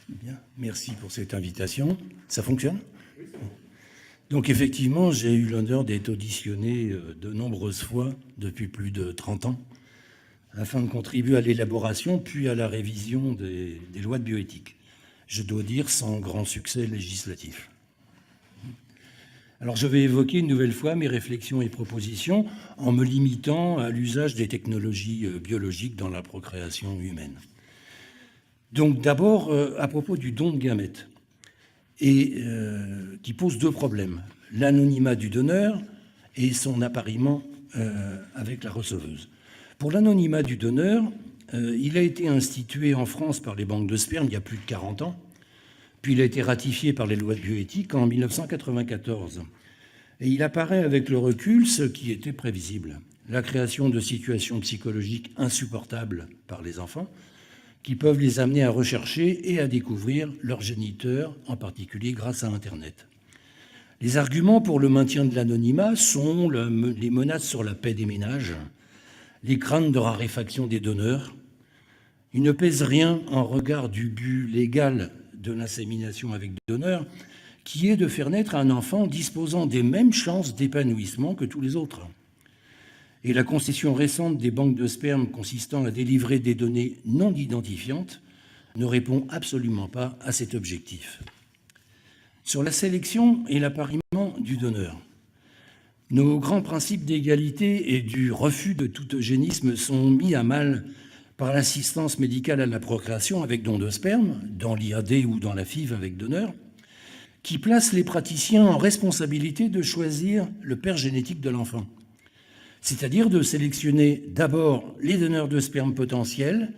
Bien, merci pour cette invitation. Ça fonctionne? Donc effectivement, j'ai eu l'honneur d'être auditionné de nombreuses fois depuis plus de 30 ans afin de contribuer à l'élaboration puis à la révision des lois de bioéthique. Je dois dire sans grand succès législatif. Alors je vais évoquer une nouvelle fois mes réflexions et propositions en me limitant à l'usage des technologies biologiques dans la procréation humaine. Donc d'abord, à propos du don de gamètes, et qui pose deux problèmes, l'anonymat du donneur et son appariement avec la receveuse. Pour l'anonymat du donneur, il a été institué en France par les banques de sperme il y a plus de 40 ans, puis il a été ratifié par les lois de bioéthique en 1994. Et il apparaît avec le recul ce qui était prévisible, la création de situations psychologiques insupportables par les enfants, qui peuvent les amener à rechercher et à découvrir leurs géniteurs, en particulier grâce à Internet. Les arguments pour le maintien de l'anonymat sont les menaces sur la paix des ménages, les craintes de raréfaction des donneurs. Il ne pèse rien en regard du but légal de l'insémination avec donneur, qui est de faire naître un enfant disposant des mêmes chances d'épanouissement que tous les autres. Et la concession récente des banques de sperme consistant à délivrer des données non identifiantes ne répond absolument pas à cet objectif. Sur la sélection et l'appariement du donneur, nos grands principes d'égalité et du refus de tout eugénisme sont mis à mal par l'assistance médicale à la procréation avec don de sperme, dans l'IAD ou dans la FIV avec donneur, qui place les praticiens en responsabilité de choisir le père génétique de l'enfant. C'est-à-dire de sélectionner d'abord les donneurs de sperme potentiels,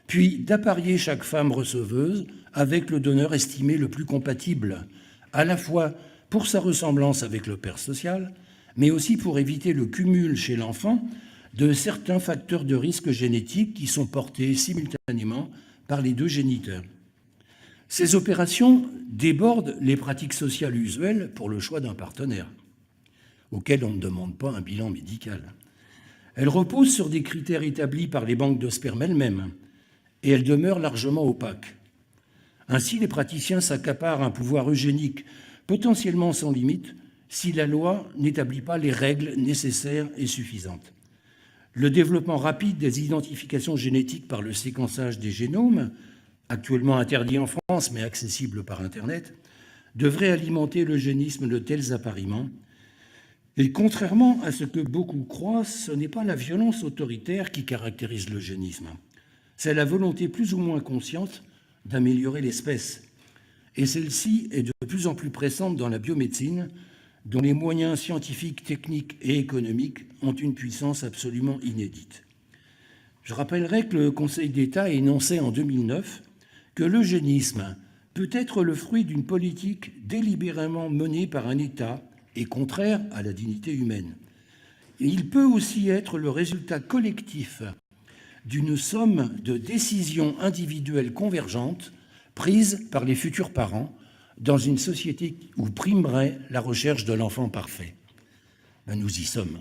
puis d'apparier chaque femme receveuse avec le donneur estimé le plus compatible, à la fois pour sa ressemblance avec le père social, mais aussi pour éviter le cumul chez l'enfant de certains facteurs de risque génétique qui sont portés simultanément par les deux géniteurs. Ces opérations débordent les pratiques sociales usuelles pour le choix d'un partenaire, auquel on ne demande pas un bilan médical. Elle repose sur des critères établis par les banques de sperme elles-mêmes, et elle demeure largement opaque. Ainsi, les praticiens s'accaparent un pouvoir eugénique potentiellement sans limite si la loi n'établit pas les règles nécessaires et suffisantes. Le développement rapide des identifications génétiques par le séquençage des génomes, actuellement interdit en France mais accessible par Internet, devrait alimenter l'eugénisme de tels appariements. Et contrairement à ce que beaucoup croient, ce n'est pas la violence autoritaire qui caractérise l'eugénisme. C'est la volonté plus ou moins consciente d'améliorer l'espèce. Et celle-ci est de plus en plus pressante dans la biomédecine, dont les moyens scientifiques, techniques et économiques ont une puissance absolument inédite. Je rappellerai que le Conseil d'État a énoncé en 2009 que l'eugénisme peut être le fruit d'une politique délibérément menée par un État et contraire à la dignité humaine. Et il peut aussi être le résultat collectif d'une somme de décisions individuelles convergentes prises par les futurs parents dans une société où primerait la recherche de l'enfant parfait. Nous y sommes.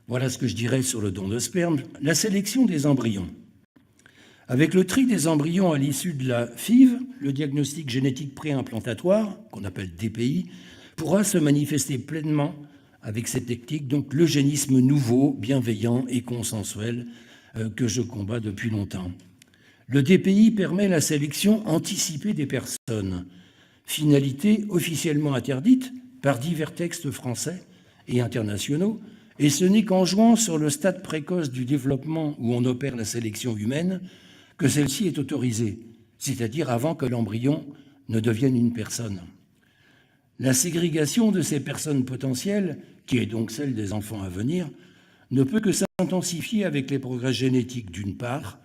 Voilà ce que je dirais sur le don de sperme. La sélection des embryons. Avec le tri des embryons à l'issue de la FIV, le diagnostic génétique préimplantatoire, qu'on appelle DPI, pourra se manifester pleinement avec cette technique, donc l'eugénisme nouveau, bienveillant et consensuel que je combats depuis longtemps. Le DPI permet la sélection anticipée des personnes, finalité officiellement interdite par divers textes français et internationaux, et ce n'est qu'en jouant sur le stade précoce du développement où on opère la sélection humaine que celle-ci est autorisée, c'est-à-dire avant que l'embryon ne devienne une personne. La ségrégation de ces personnes potentielles, qui est donc celle des enfants à venir, ne peut que s'intensifier avec les progrès génétiques d'une part,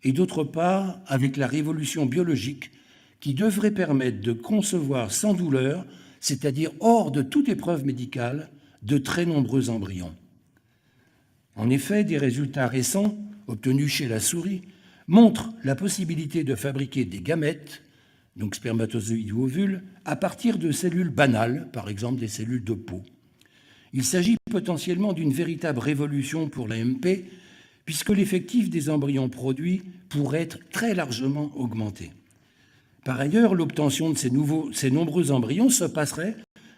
et d'autre part avec la révolution biologique qui devrait permettre de concevoir sans douleur, c'est-à-dire hors de toute épreuve médicale, de très nombreux embryons. En effet, des résultats récents, obtenus chez la souris, montrent la possibilité de fabriquer des gamètes, donc spermatozoïdes ou ovules, à partir de cellules banales, par exemple des cellules de peau. Il s'agit potentiellement d'une véritable révolution pour l'AMP, puisque l'effectif des embryons produits pourrait être très largement augmenté. Par ailleurs, l'obtention de ces nombreux embryons se passerait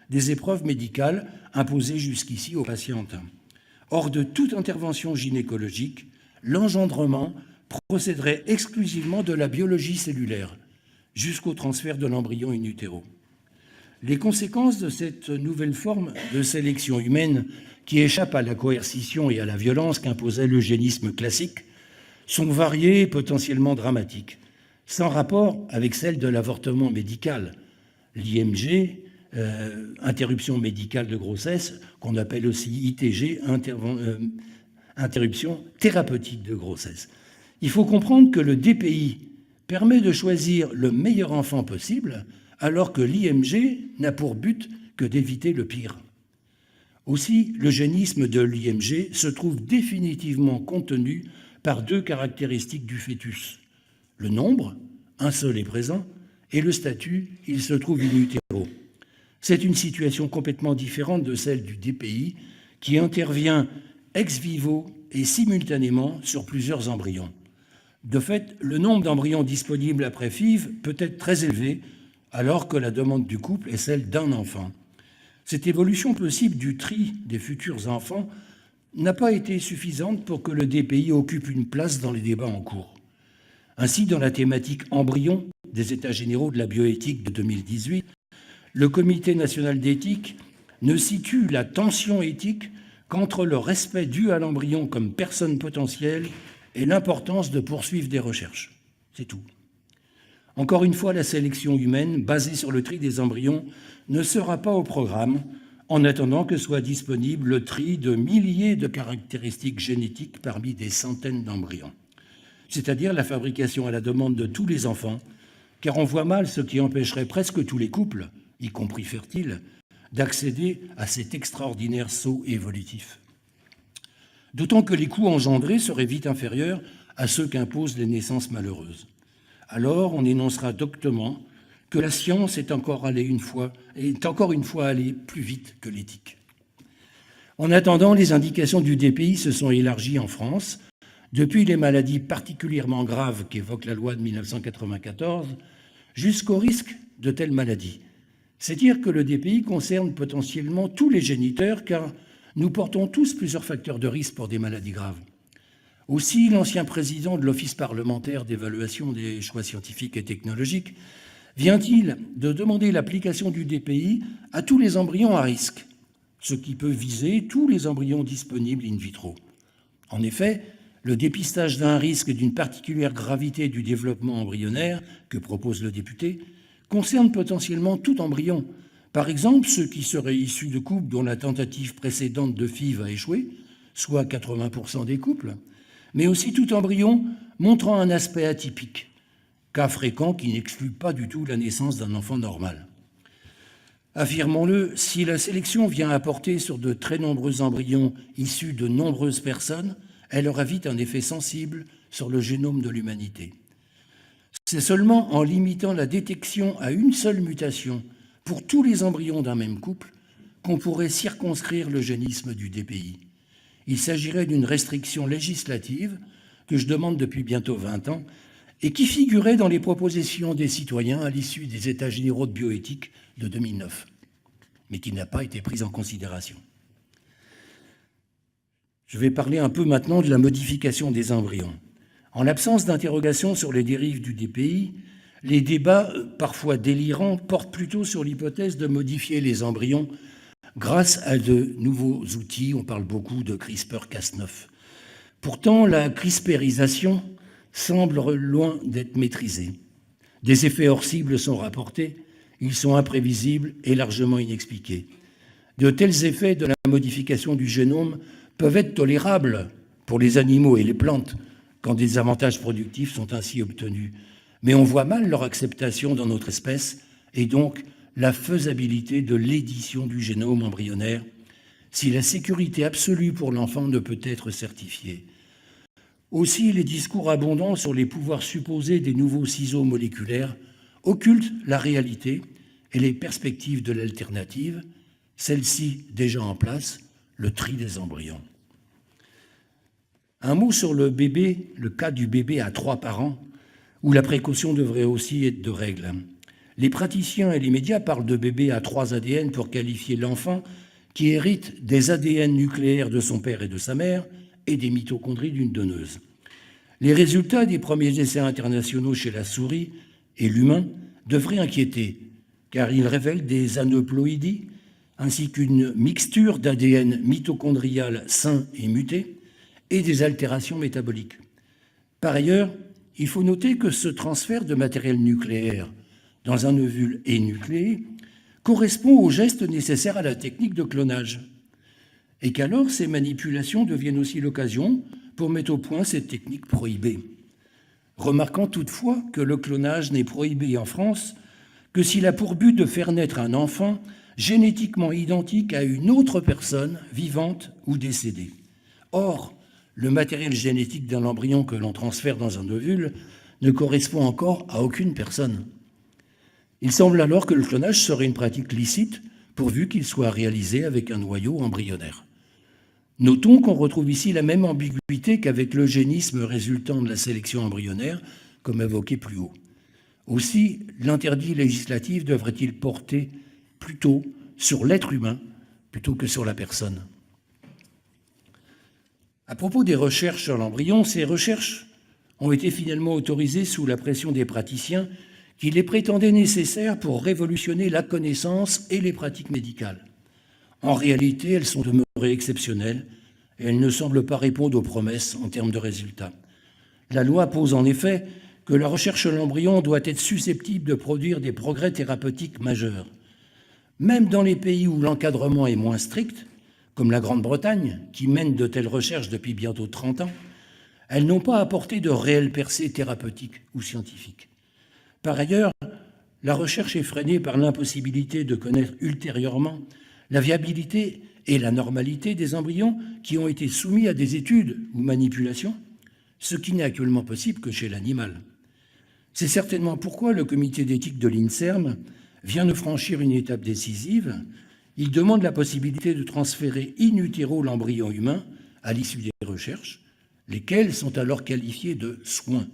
des épreuves médicales imposées jusqu'ici aux patientes. Hors de toute intervention gynécologique, l'engendrement procéderait exclusivement de la biologie cellulaire jusqu'au transfert de l'embryon in utero. Les conséquences de cette nouvelle forme de sélection humaine qui échappe à la coercition et à la violence qu'imposait l'eugénisme classique sont variées et potentiellement dramatiques, sans rapport avec celle de l'avortement médical, l'IMG, interruption médicale de grossesse, qu'on appelle aussi ITG, interruption thérapeutique de grossesse. Il faut comprendre que le DPI permet de choisir le meilleur enfant possible, alors que l'IMG n'a pour but que d'éviter le pire. Aussi, l'eugénisme de l'IMG se trouve définitivement contenu par deux caractéristiques du fœtus. Le nombre, un seul est présent, et le statut, il se trouve in utero. C'est une situation complètement différente de celle du DPI, qui intervient ex vivo et simultanément sur plusieurs embryons. De fait, le nombre d'embryons disponibles après FIV peut être très élevé, alors que la demande du couple est celle d'un enfant. Cette évolution possible du tri des futurs enfants n'a pas été suffisante pour que le DPI occupe une place dans les débats en cours. Ainsi, dans la thématique embryon des États généraux de la bioéthique de 2018, le Comité national d'éthique ne situe la tension éthique qu'entre le respect dû à l'embryon comme personne potentielle et l'importance de poursuivre des recherches. C'est tout. Encore une fois, la sélection humaine, basée sur le tri des embryons, ne sera pas au programme, en attendant que soit disponible le tri de milliers de caractéristiques génétiques parmi des centaines d'embryons. C'est-à-dire la fabrication à la demande de tous les enfants, car on voit mal ce qui empêcherait presque tous les couples, y compris fertiles, d'accéder à cet extraordinaire saut évolutif. D'autant que les coûts engendrés seraient vite inférieurs à ceux qu'imposent les naissances malheureuses. Alors, on énoncera doctement que la science est encore une fois allée plus vite que l'éthique. En attendant, les indications du DPI se sont élargies en France, depuis les maladies particulièrement graves qu'évoque la loi de 1994, jusqu'au risque de telles maladies. C'est dire que le DPI concerne potentiellement tous les géniteurs, car nous portons tous plusieurs facteurs de risque pour des maladies graves. Aussi, l'ancien président de l'Office parlementaire d'évaluation des choix scientifiques et technologiques vient-il de demander l'application du DPI à tous les embryons à risque, ce qui peut viser tous les embryons disponibles in vitro. En effet, le dépistage d'un risque d'une particulière gravité du développement embryonnaire que propose le député concerne potentiellement tout embryon. Par exemple, ceux qui seraient issus de couples dont la tentative précédente de FIV a échoué, soit 80% des couples, mais aussi tout embryon montrant un aspect atypique, cas fréquent qui n'exclut pas du tout la naissance d'un enfant normal. Affirmons-le, si la sélection vient apporter sur de très nombreux embryons issus de nombreuses personnes, elle aura vite un effet sensible sur le génome de l'humanité. C'est seulement en limitant la détection à une seule mutation pour tous les embryons d'un même couple qu'on pourrait circonscrire l'eugénisme du DPI. Il s'agirait d'une restriction législative que je demande depuis bientôt 20 ans et qui figurait dans les propositions des citoyens à l'issue des États généraux de bioéthique de 2009, mais qui n'a pas été prise en considération. Je vais parler un peu maintenant de la modification des embryons. En l'absence d'interrogation sur les dérives du DPI, les débats, parfois délirants, portent plutôt sur l'hypothèse de modifier les embryons grâce à de nouveaux outils. On parle beaucoup de CRISPR-Cas9. Pourtant, la CRISPRisation semble loin d'être maîtrisée. Des effets hors cible sont rapportés, ils sont imprévisibles et largement inexpliqués. De tels effets de la modification du génome peuvent être tolérables pour les animaux et les plantes quand des avantages productifs sont ainsi obtenus. Mais on voit mal leur acceptation dans notre espèce et donc la faisabilité de l'édition du génome embryonnaire si la sécurité absolue pour l'enfant ne peut être certifiée. Aussi, les discours abondants sur les pouvoirs supposés des nouveaux ciseaux moléculaires occultent la réalité et les perspectives de l'alternative, celle-ci déjà en place, le tri des embryons. Un mot sur le bébé, le cas du bébé à 3 parents, où la précaution devrait aussi être de règle. Les praticiens et les médias parlent de bébés à 3 ADN pour qualifier l'enfant qui hérite des ADN nucléaires de son père et de sa mère et des mitochondries d'une donneuse. Les résultats des premiers essais internationaux chez la souris et l'humain devraient inquiéter, car ils révèlent des aneuploïdies ainsi qu'une mixture d'ADN mitochondrial sain et muté et des altérations métaboliques. Par ailleurs, il faut noter que ce transfert de matériel nucléaire dans un ovule énucléé correspond aux gestes nécessaires à la technique de clonage, et qu'alors ces manipulations deviennent aussi l'occasion pour mettre au point cette technique prohibée. Remarquant toutefois que le clonage n'est prohibé en France que s'il a pour but de faire naître un enfant génétiquement identique à une autre personne vivante ou décédée. Or, le matériel génétique d'un embryon que l'on transfère dans un ovule ne correspond encore à aucune personne. Il semble alors que le clonage serait une pratique licite pourvu qu'il soit réalisé avec un noyau embryonnaire. Notons qu'on retrouve ici la même ambiguïté qu'avec l'eugénisme résultant de la sélection embryonnaire, comme évoqué plus haut. Aussi, l'interdit législatif devrait-il porter plutôt sur l'être humain plutôt que sur la personne. À propos des recherches sur l'embryon, ces recherches ont été finalement autorisées sous la pression des praticiens qui les prétendaient nécessaires pour révolutionner la connaissance et les pratiques médicales. En réalité, elles sont demeurées exceptionnelles et elles ne semblent pas répondre aux promesses en termes de résultats. La loi pose en effet que la recherche sur l'embryon doit être susceptible de produire des progrès thérapeutiques majeurs. Même dans les pays où l'encadrement est moins strict, comme la Grande-Bretagne, qui mène de telles recherches depuis bientôt 30 ans, elles n'ont pas apporté de réelles percées thérapeutiques ou scientifiques. Par ailleurs, la recherche est freinée par l'impossibilité de connaître ultérieurement la viabilité et la normalité des embryons qui ont été soumis à des études ou manipulations, ce qui n'est actuellement possible que chez l'animal. C'est certainement pourquoi le comité d'éthique de l'INSERM vient de franchir une étape décisive. Il demande la possibilité de transférer in utero l'embryon humain à l'issue des recherches, lesquelles sont alors qualifiées de soins.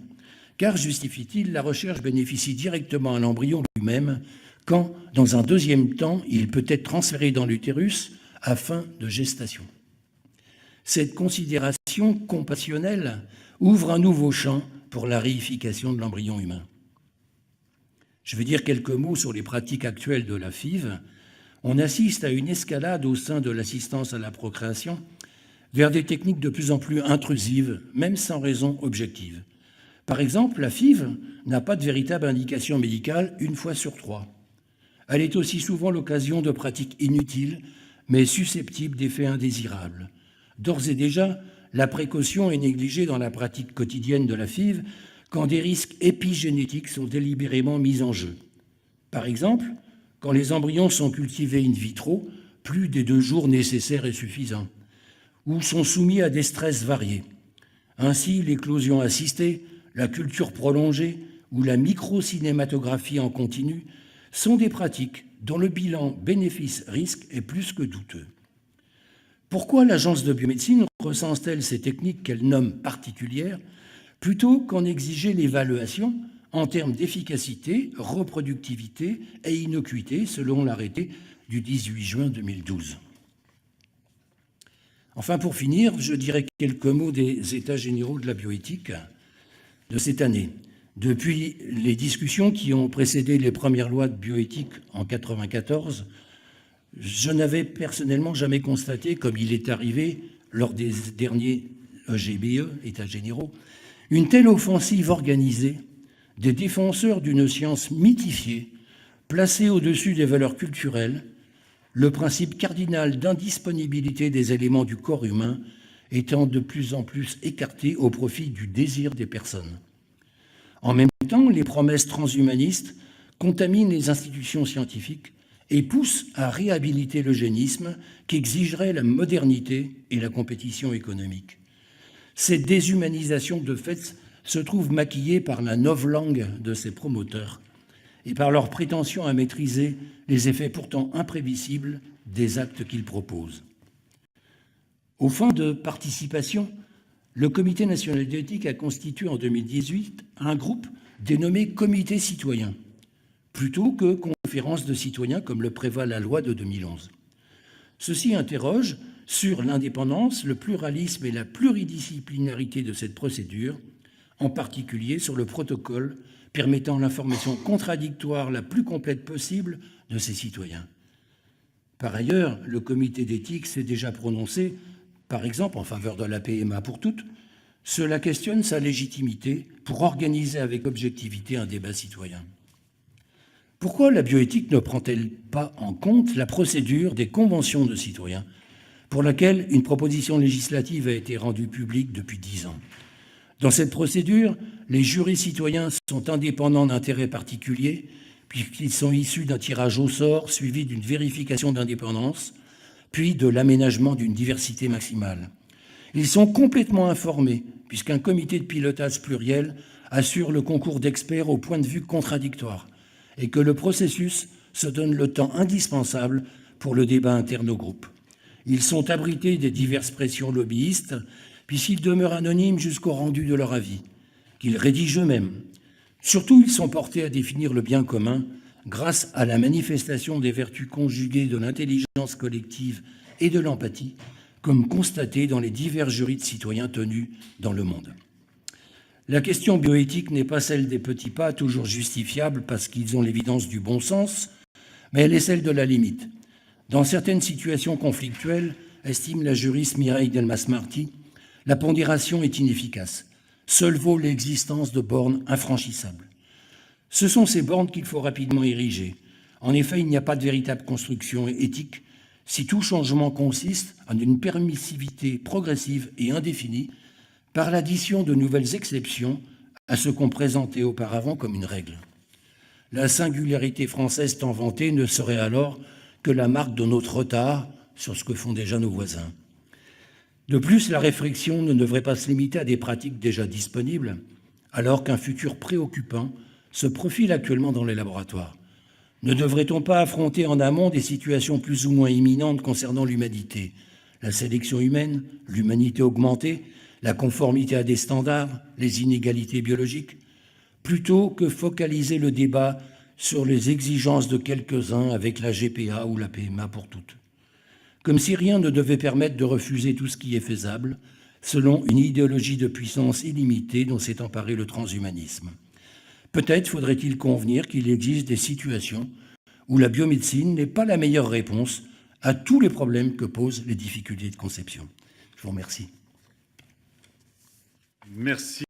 Car, justifie-t-il, la recherche bénéficie directement à l'embryon lui-même quand, dans un deuxième temps, il peut être transféré dans l'utérus à fin de gestation. Cette considération compassionnelle ouvre un nouveau champ pour la réification de l'embryon humain. Je vais dire quelques mots sur les pratiques actuelles de la FIV. On assiste à une escalade au sein de l'assistance à la procréation vers des techniques de plus en plus intrusives, même sans raison objective. Par exemple, la FIV n'a pas de véritable indication médicale une fois sur 3. Elle est aussi souvent l'occasion de pratiques inutiles, mais susceptibles d'effets indésirables. D'ores et déjà, la précaution est négligée dans la pratique quotidienne de la FIV quand des risques épigénétiques sont délibérément mis en jeu. Par exemple, quand les embryons sont cultivés in vitro, plus des 2 jours nécessaires est suffisant, ou sont soumis à des stress variés. Ainsi, l'éclosion assistée, la culture prolongée ou la microcinématographie en continu sont des pratiques dont le bilan bénéfice-risque est plus que douteux. Pourquoi l'Agence de biomédecine recense-t-elle ces techniques qu'elle nomme particulières plutôt qu'en exiger l'évaluation en termes d'efficacité, reproductivité et innocuité selon l'arrêté du 18 juin 2012 ? Enfin, pour finir, je dirai quelques mots des États généraux de la bioéthique de cette année. Depuis les discussions qui ont précédé les premières lois de bioéthique en 1994, je n'avais personnellement jamais constaté, comme il est arrivé lors des derniers EGBE, États généraux, une telle offensive organisée des défenseurs d'une science mythifiée, placée au-dessus des valeurs culturelles, le principe cardinal d'indisponibilité des éléments du corps humain étant de plus en plus écarté au profit du désir des personnes. En même temps, les promesses transhumanistes contaminent les institutions scientifiques et poussent à réhabiliter l'eugénisme qui exigerait la modernité et la compétition économique. Cette déshumanisation, de fait, se trouve maquillée par la novlangue de ses promoteurs et par leur prétention à maîtriser les effets pourtant imprévisibles des actes qu'ils proposent. Aux fins de participation, le Comité national d'éthique a constitué en 2018 un groupe dénommé comité citoyen, plutôt que conférence de citoyens comme le prévoit la loi de 2011. Ceci interroge sur l'indépendance, le pluralisme et la pluridisciplinarité de cette procédure, en particulier sur le protocole permettant l'information contradictoire la plus complète possible de ces citoyens. Par ailleurs, le comité d'éthique s'est déjà prononcé, par exemple en faveur de la PMA pour toutes. Cela questionne sa légitimité pour organiser avec objectivité un débat citoyen. Pourquoi la bioéthique ne prend-elle pas en compte la procédure des conventions de citoyens, pour laquelle une proposition législative a été rendue publique depuis 10 ans? Dans cette procédure, les jurys citoyens sont indépendants d'intérêts particuliers, puisqu'ils sont issus d'un tirage au sort suivi d'une vérification d'indépendance, puis de l'aménagement d'une diversité maximale. Ils sont complètement informés, puisqu'un comité de pilotage pluriel assure le concours d'experts au point de vue contradictoire, et que le processus se donne le temps indispensable pour le débat interne au groupe. Ils sont abrités des diverses pressions lobbyistes, puisqu'ils demeurent anonymes jusqu'au rendu de leur avis, qu'ils rédigent eux-mêmes. Surtout, ils sont portés à définir le bien commun grâce à la manifestation des vertus conjuguées de l'intelligence collective et de l'empathie, comme constaté dans les divers jurys de citoyens tenus dans le monde. La question bioéthique n'est pas celle des petits pas, toujours justifiables parce qu'ils ont l'évidence du bon sens, mais elle est celle de la limite. Dans certaines situations conflictuelles, estime la juriste Mireille Delmas-Marty, la pondération est inefficace. Seule vaut l'existence de bornes infranchissables. Ce sont ces bornes qu'il faut rapidement ériger. En effet, il n'y a pas de véritable construction éthique si tout changement consiste en une permissivité progressive et indéfinie par l'addition de nouvelles exceptions à ce qu'on présentait auparavant comme une règle. La singularité française tant vantée ne serait alors que la marque de notre retard sur ce que font déjà nos voisins. De plus, la réflexion ne devrait pas se limiter à des pratiques déjà disponibles, alors qu'un futur préoccupant se profile actuellement dans les laboratoires. Ne devrait-on pas affronter en amont des situations plus ou moins imminentes concernant l'humanité, la sélection humaine, l'humanité augmentée, la conformité à des standards, les inégalités biologiques, plutôt que focaliser le débat sur les exigences de quelques-uns avec la GPA ou la PMA pour toutes? Comme si rien ne devait permettre de refuser tout ce qui est faisable, selon une idéologie de puissance illimitée dont s'est emparé le transhumanisme. Peut-être faudrait-il convenir qu'il existe des situations où la biomédecine n'est pas la meilleure réponse à tous les problèmes que posent les difficultés de conception. Je vous remercie. Merci.